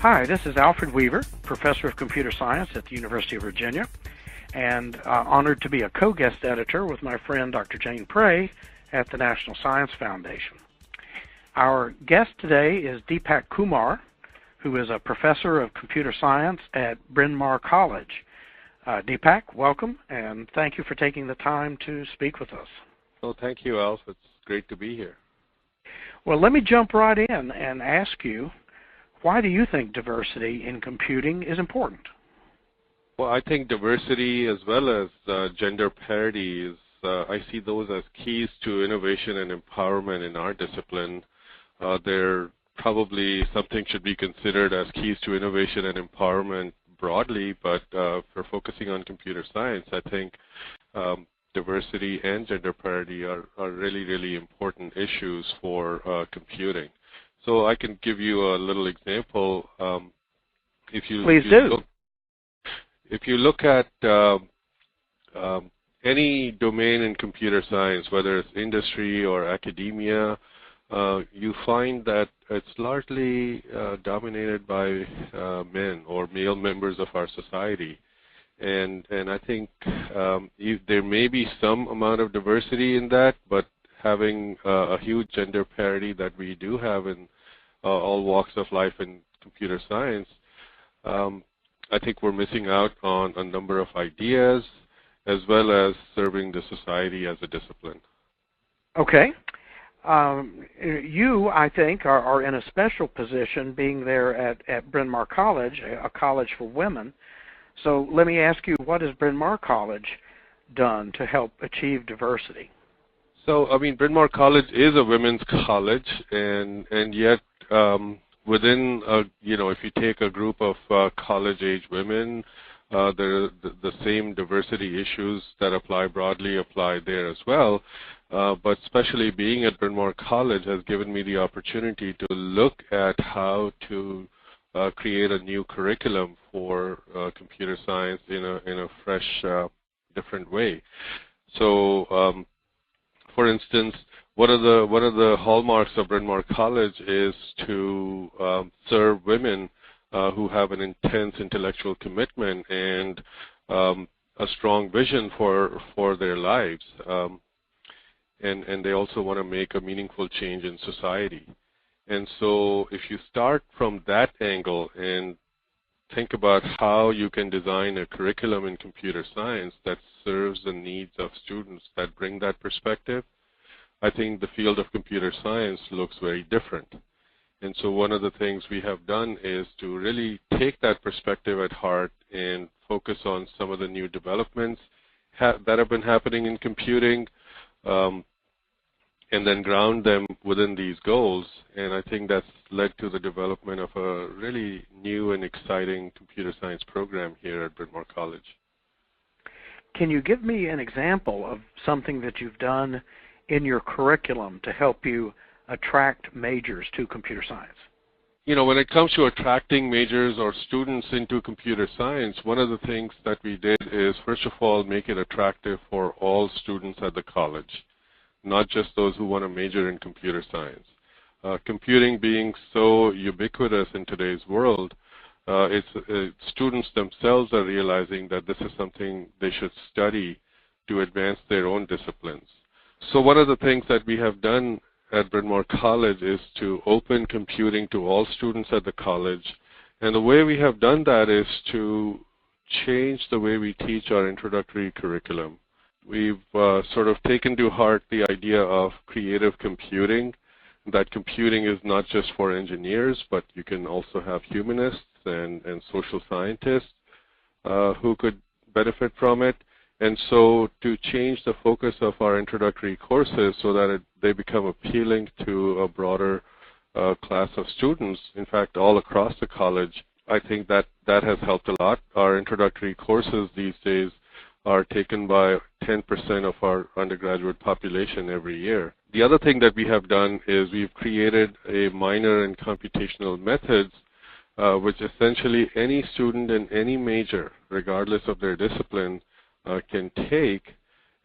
Hi, this is Alfred Weaver, Professor of Computer Science at the University of Virginia, and honored to be a co-guest editor with my friend Dr. Jane Prey at the National Science Foundation. Our guest today is Deepak Kumar, who is a Professor of Computer Science at Bryn Mawr College. Deepak, welcome, and thank you for taking the time to speak with us. Well, thank you, Alf. It's great to be here. Well, let me jump right in and ask you, why do you think diversity in computing is important? Well, I think diversity as well as gender parity is, I see those as keys to innovation and empowerment in our discipline. They're probably something should be considered as keys to innovation and empowerment broadly, but for focusing on computer science, I think diversity and gender parity are really, really important issues for computing. So I can give you a little example. Please do. If you look at any domain in computer science, whether it's industry or academia, you find that it's largely dominated by men or male members of our society. And I think there may be some amount of diversity in that, but having a huge gender parity that we do have in all walks of life in computer science, I think we're missing out on a number of ideas as well as serving the society as a discipline. Okay. You, I think, are in a special position being there at Bryn Mawr College, a college for women. So let me ask you, what has Bryn Mawr College done to help achieve diversity? So, I mean, Bryn Mawr College is a women's college, and yet within, if you take a group of college-age women, the same diversity issues that apply broadly apply there as well. But especially being at Bryn Mawr College has given me the opportunity to look at how to create a new curriculum for computer science in a fresh, different way. So, for instance, one of the hallmarks of Bryn Mawr College is to serve women who have an intense intellectual commitment and a strong vision for their lives. And they also want to make a meaningful change in society. And so if you start from that angle and think about how you can design a curriculum in computer science that serves the needs of students that bring that perspective, I think the field of computer science looks very different. And so one of the things we have done is to really take that perspective at heart and focus on some of the new developments that have been happening in computing, and then ground them within these goals. And I think that's led to the development of a really new and exciting computer science program here at Bryn Mawr College. Can you give me an example of something that you've done in your curriculum to help you attract majors to computer science? You know, when it comes to attracting majors or students into computer science, one of the things that we did is, first of all, make it attractive for all students at the college, not just those who want to major in computer science. Computing being so ubiquitous in today's world, students themselves are realizing that this is something they should study to advance their own disciplines. So one of the things that we have done at Bryn Mawr College is to open computing to all students at the college. And the way we have done that is to change the way we teach our introductory curriculum. We've sort of taken to heart the idea of creative computing, that computing is not just for engineers, but you can also have humanists and social scientists who could benefit from it. And so to change the focus of our introductory courses so that they become appealing to a broader class of students, in fact, all across the college, I think that has helped a lot. Our introductory courses these days are taken by 10% of our undergraduate population every year. The other thing that we have done is we've created a minor in computational methods, which essentially any student in any major, regardless of their discipline, can take.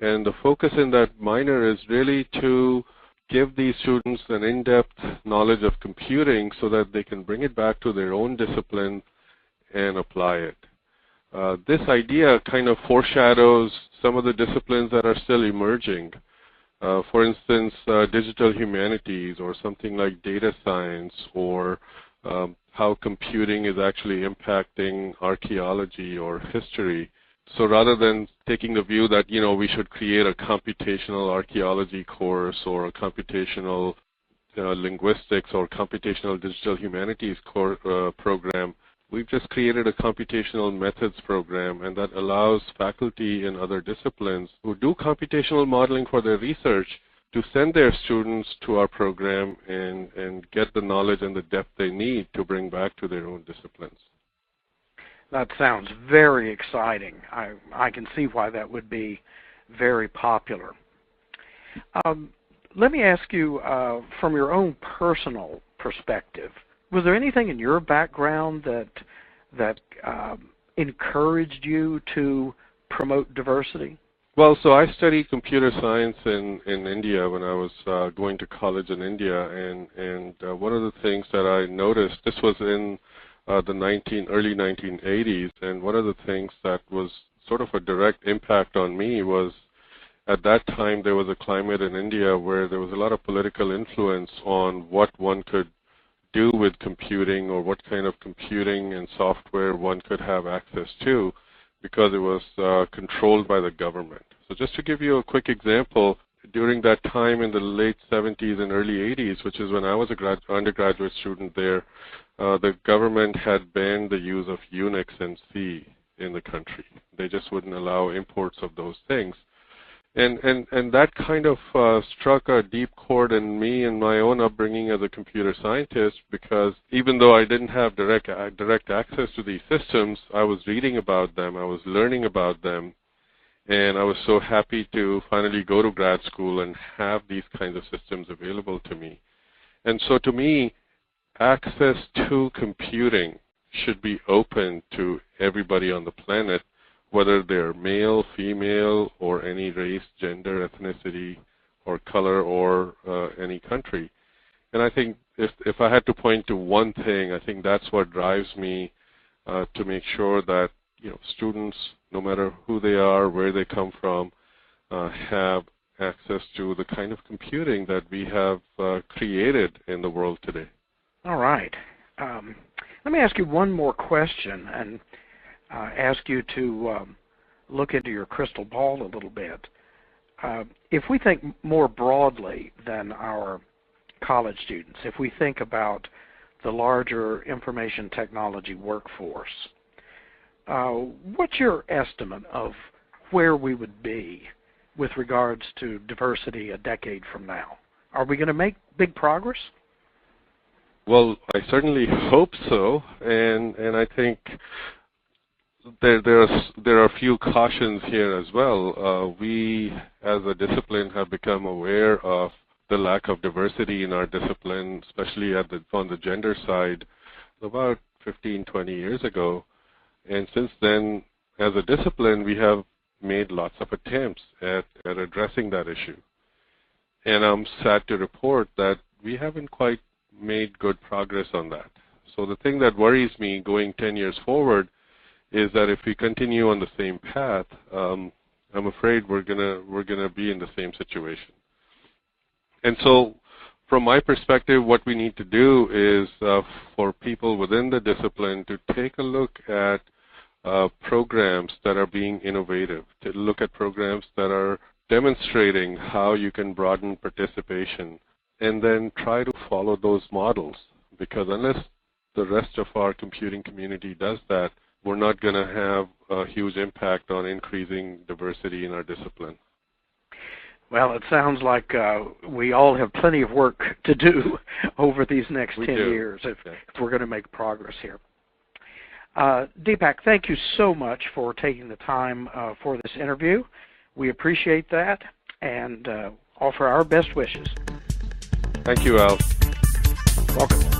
And the focus in that minor is really to give these students an in-depth knowledge of computing so that they can bring it back to their own discipline and apply it. This idea kind of foreshadows some of the disciplines that are still emerging. For instance, digital humanities or something like data science, or how computing is actually impacting archaeology or history. So rather than taking the view that, we should create a computational archaeology course or a computational linguistics or computational digital humanities program, we've just created a computational methods program, and that allows faculty in other disciplines who do computational modeling for their research to send their students to our program and get the knowledge and the depth they need to bring back to their own disciplines. That sounds very exciting. I can see why that would be very popular. Let me ask you, from your own personal perspective, was there anything in your background that encouraged you to promote diversity? Well, so I studied computer science in India when I was going to college in India, and one of the things that I noticed, this was in the early 1980s, and one of the things that was sort of a direct impact on me was at that time there was a climate in India where there was a lot of political influence on what one could do with computing or what kind of computing and software one could have access to, because it was controlled by the government. So just to give you a quick example, during that time in the late 70s and early 80s, which is when I was an undergraduate student there, the government had banned the use of Unix and C in the country. They just wouldn't allow imports of those things. And that kind of struck a deep chord in me and my own upbringing as a computer scientist, because even though I didn't have direct access to these systems, I was reading about them, I was learning about them, and I was so happy to finally go to grad school and have these kinds of systems available to me. And so to me, access to computing should be open to everybody on the planet, whether they're male, female, or any race, gender, ethnicity, or color, or any country. And I think if I had to point to one thing, I think that's what drives me to make sure that students, no matter who they are, where they come from, have access to the kind of computing that we have created in the world today. All right. Let me ask you one more question, and ask you to look into your crystal ball a little bit. If we think more broadly than our college students, if we think about the larger information technology workforce, what's your estimate of where we would be with regards to diversity a decade from now? Are we going to make big progress? Well, I certainly hope so, and I think there are a few cautions here as well. We, as a discipline, have become aware of the lack of diversity in our discipline, especially on the gender side, about 15, 20 years ago. And since then, as a discipline, we have made lots of attempts at addressing that issue. And I'm sad to report that we haven't quite made good progress on that. So the thing that worries me going 10 years forward is that if we continue on the same path, I'm afraid we're gonna be in the same situation. And so, from my perspective, what we need to do is for people within the discipline to take a look at programs that are being innovative, to look at programs that are demonstrating how you can broaden participation, and then try to follow those models. Because unless the rest of our computing community does that, we're not going to have a huge impact on increasing diversity in our discipline. Well, it sounds like we all have plenty of work to do over these next 10 years if we're going to make progress here. Deepak, thank you so much for taking the time for this interview. We appreciate that and offer our best wishes. Thank you, Al. Welcome.